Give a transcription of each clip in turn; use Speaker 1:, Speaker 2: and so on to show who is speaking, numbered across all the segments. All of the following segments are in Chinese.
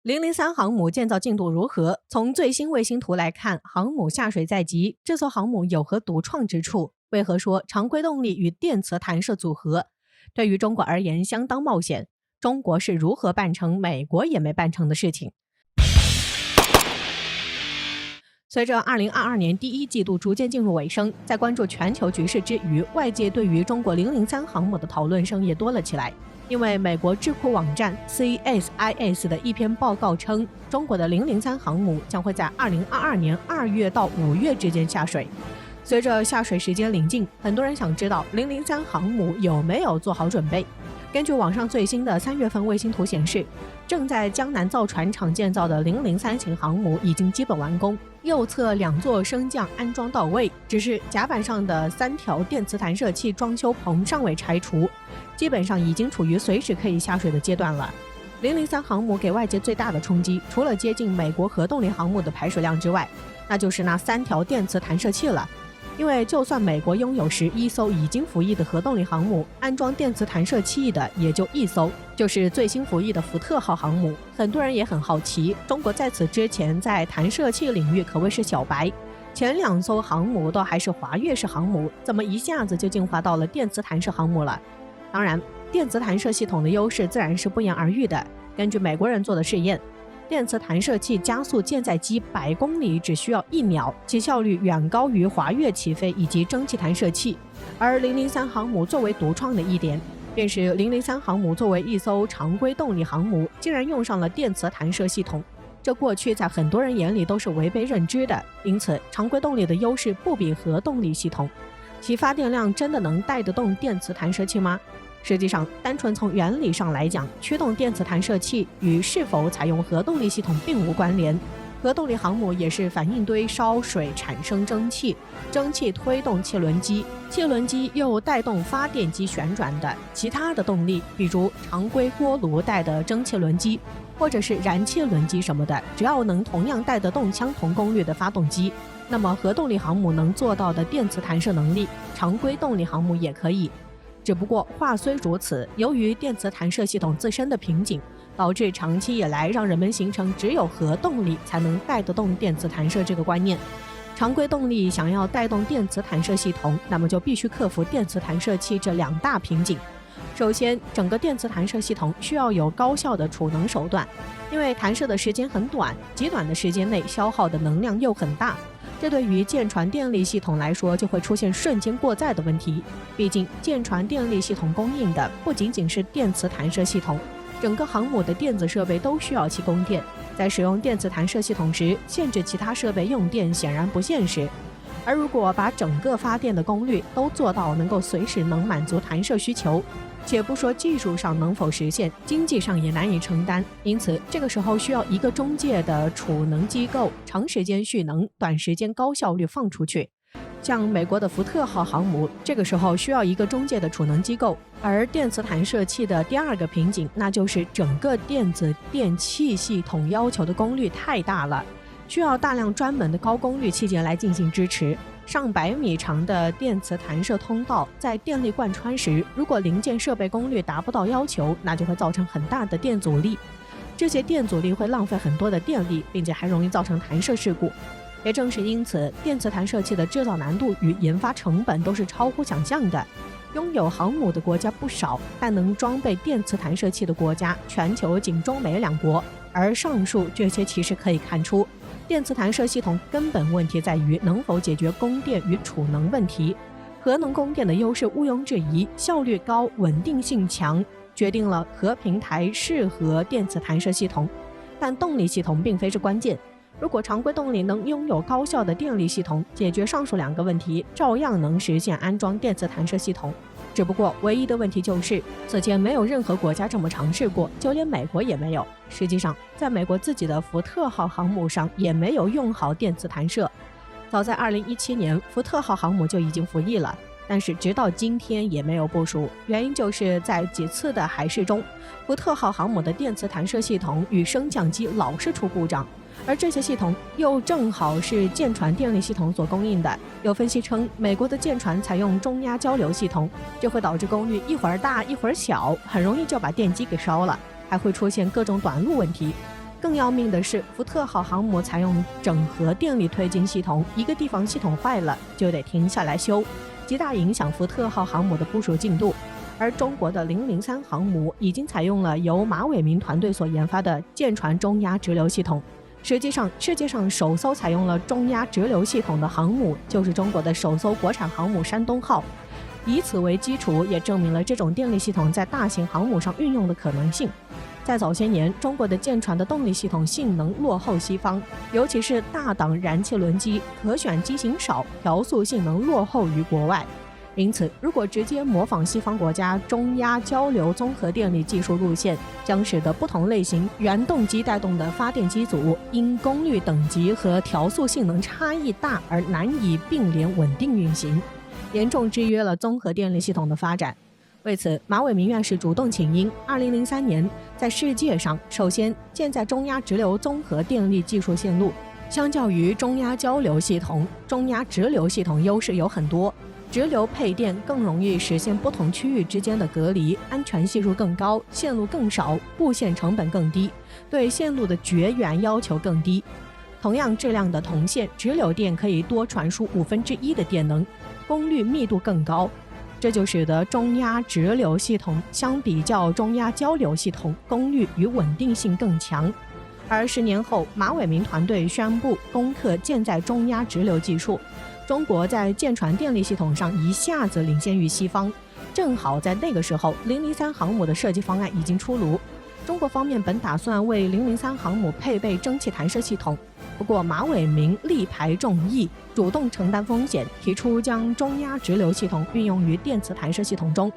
Speaker 1: 003航母建造进度如何？从最新卫星图来看，航母下水在即，这艘航母有何独创之处？为何说常规动力与电磁弹射组合对于中国而言相当冒险？中国是如何办成美国也没办成的事情？随着2022年第一季度逐渐进入尾声，在关注全球局势之余，外界对于中国003航母的讨论声也多了起来。因为美国智库网站 CSIS 的一篇报告称，中国的003航母将会在2022年2月到5月之间下水。随着下水时间临近，很多人想知道003航母有没有做好准备。根据网上最新的3月份卫星图显示，正在江南造船厂建造的003型航母已经基本完工，右侧2座升降安装到位，只是甲板上的3条电磁弹射器装修棚尚未拆除，基本上已经处于随时可以下水的阶段了。003航母给外界最大的冲击，除了接近美国核动力航母的排水量之外，那就是那3条电磁弹射器了。因为就算美国拥有11艘已经服役的核动力航母，安装电磁弹射器的也就1艘，就是最新服役的福特号航母。很多人也很好奇，中国在此之前在弹射器领域可谓是小白，前2艘航母都还是滑跃式航母，怎么一下子就进化到了电磁弹射航母了？当然，电磁弹射系统的优势自然是不言而喻的。根据美国人做的试验，电磁弹射器加速舰载机100公里只需要1秒，其效率远高于滑跃起飞以及蒸汽弹射器。而003航母作为独创的一点，便是003航母作为一艘常规动力航母，竟然用上了电磁弹射系统。这过去在很多人眼里都是违背认知的，因此常规动力的优势不比核动力系统。其发电量真的能带得动电磁弹射器吗？实际上，单纯从原理上来讲，驱动电磁弹射器与是否采用核动力系统并无关联。核动力航母也是反应堆烧水产生蒸汽，蒸汽推动汽轮机，汽轮机又带动发电机旋转的。其他的动力，比如常规锅炉带的蒸汽轮机，或者是燃气轮机什么的，只要能同样带得动相同功率的发动机，那么核动力航母能做到的电磁弹射能力，常规动力航母也可以。只不过话虽如此，由于电磁弹射系统自身的瓶颈，导致长期以来让人们形成只有核动力才能带得动电磁弹射这个观念。常规动力想要带动电磁弹射系统，那么就必须克服电磁弹射器这2大瓶颈。首先，整个电磁弹射系统需要有高效的储能手段，因为弹射的时间很短，极短的时间内消耗的能量又很大，这对于舰船电力系统来说就会出现瞬间过载的问题。毕竟舰船电力系统供应的不仅仅是电磁弹射系统，整个航母的电子设备都需要其供电，在使用电磁弹射系统时，限制其他设备用电显然不现实。而如果把整个发电的功率都做到能够随时能满足弹射需求，且不说技术上能否实现，经济上也难以承担。因此这个时候需要一个中介的储能机构，长时间蓄能，短时间高效率放出去。像美国的福特号航母，这个时候需要一个中介的储能机构。而电磁弹射器的第2个瓶颈，那就是整个电子电气系统要求的功率太大了，需要大量专门的高功率器件来进行支持。上百米长的电磁弹射通道在电力贯穿时，如果零件设备功率达不到要求，那就会造成很大的电阻力。这些电阻力会浪费很多的电力，并且还容易造成弹射事故。也正是因此，电磁弹射器的制造难度与研发成本都是超乎想象的。拥有航母的国家不少，但能装备电磁弹射器的国家，全球仅中美2国。而上述这些其实可以看出，电磁弹射系统根本问题在于能否解决供电与储能问题。核能供电的优势毋庸置疑，效率高，稳定性强，决定了核平台适合电磁弹射系统。但动力系统并非是关键。如果常规动力能拥有高效的电力系统，解决上述2个问题，照样能实现安装电磁弹射系统。只不过唯一的问题就是，此前没有任何国家这么尝试过，就连美国也没有。实际上，在美国自己的福特号航母上也没有用好电磁弹射。早在2017年，福特号航母就已经服役了，但是直到今天也没有部署。原因就是在几次的海试中，福特号航母的电磁弹射系统与升降机老是出故障，而这些系统又正好是舰船电力系统所供应的。有分析称，美国的舰船采用中压交流系统，这会导致功率一会儿大一会儿小，很容易就把电机给烧了，还会出现各种短路问题。更要命的是，福特号航母采用整合电力推进系统，一个地方系统坏了就得停下来修，极大影响福特号航母的部署进度。而中国的003航母已经采用了由马伟明团队所研发的舰船中压直流系统。实际上，世界上首艘采用了中压直流系统的航母就是中国的首艘国产航母山东号。以此为基础，也证明了这种电力系统在大型航母上运用的可能性。在早些年，中国的舰船的动力系统性能落后西方，尤其是大档燃气轮机，可选机型少，调速性能落后于国外。因此，如果直接模仿西方国家中压交流综合电力技术路线，将使得不同类型原动机带动的发电机组因功率等级和调速性能差异大而难以并联稳定运行，严重制约了综合电力系统的发展。为此，马伟明院士主动请缨，2003年在世界上首先建在中压直流综合电力技术线路。相较于中压交流系统，中压直流系统优势有很多。直流配电更容易实现不同区域之间的隔离，安全系数更高，线路更少，布线成本更低，对线路的绝缘要求更低。同样质量的铜线，直流电可以多传输1/5的电能，功率密度更高。这就使得中压直流系统相比较中压交流系统，功率与稳定性更强。而10年后，马伟明团队宣布攻克舰载中压直流技术。中国在舰船电力系统上一下子领先于西方，正好在那个时候，003航母的设计方案已经出炉。中国方面本打算为003航母配备蒸汽弹射系统，不过马伟明力排众议，主动承担风险，提出将中压直流系统运用于电磁弹射系统中。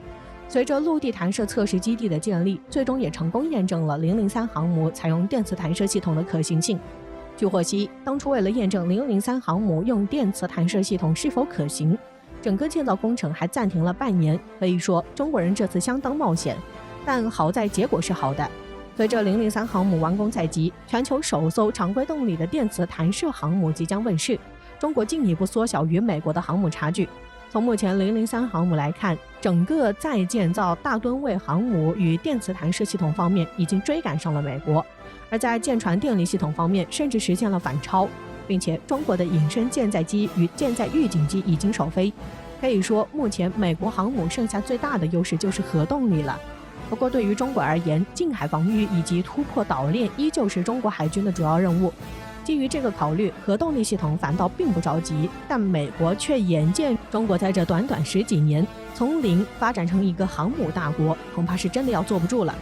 Speaker 1: 随着陆地弹射测试基地的建立，最终也成功验证了003航母采用电磁弹射系统的可行性。据获悉，当初为了验证003航母用电磁弹射系统是否可行，整个建造工程还暂停了半年。可以说，中国人这次相当冒险，但好在结果是好的。随着003航母完工在即，全球首艘常规动力的电磁弹射航母即将问世，中国进一步缩小与美国的航母差距。从目前003航母来看，整个再建造大吨位航母与电磁弹射系统方面已经追赶上了美国，而在舰船电力系统方面甚至实现了反超，并且中国的隐身舰载机与舰载预警机已经首飞。可以说，目前美国航母剩下最大的优势就是核动力了。不过对于中国而言，近海防御以及突破岛链依旧是中国海军的主要任务。基于这个考虑，核动力系统反倒并不着急，但美国却眼见中国在这短短10几年从零发展成一个航母大国，恐怕是真的要坐不住了。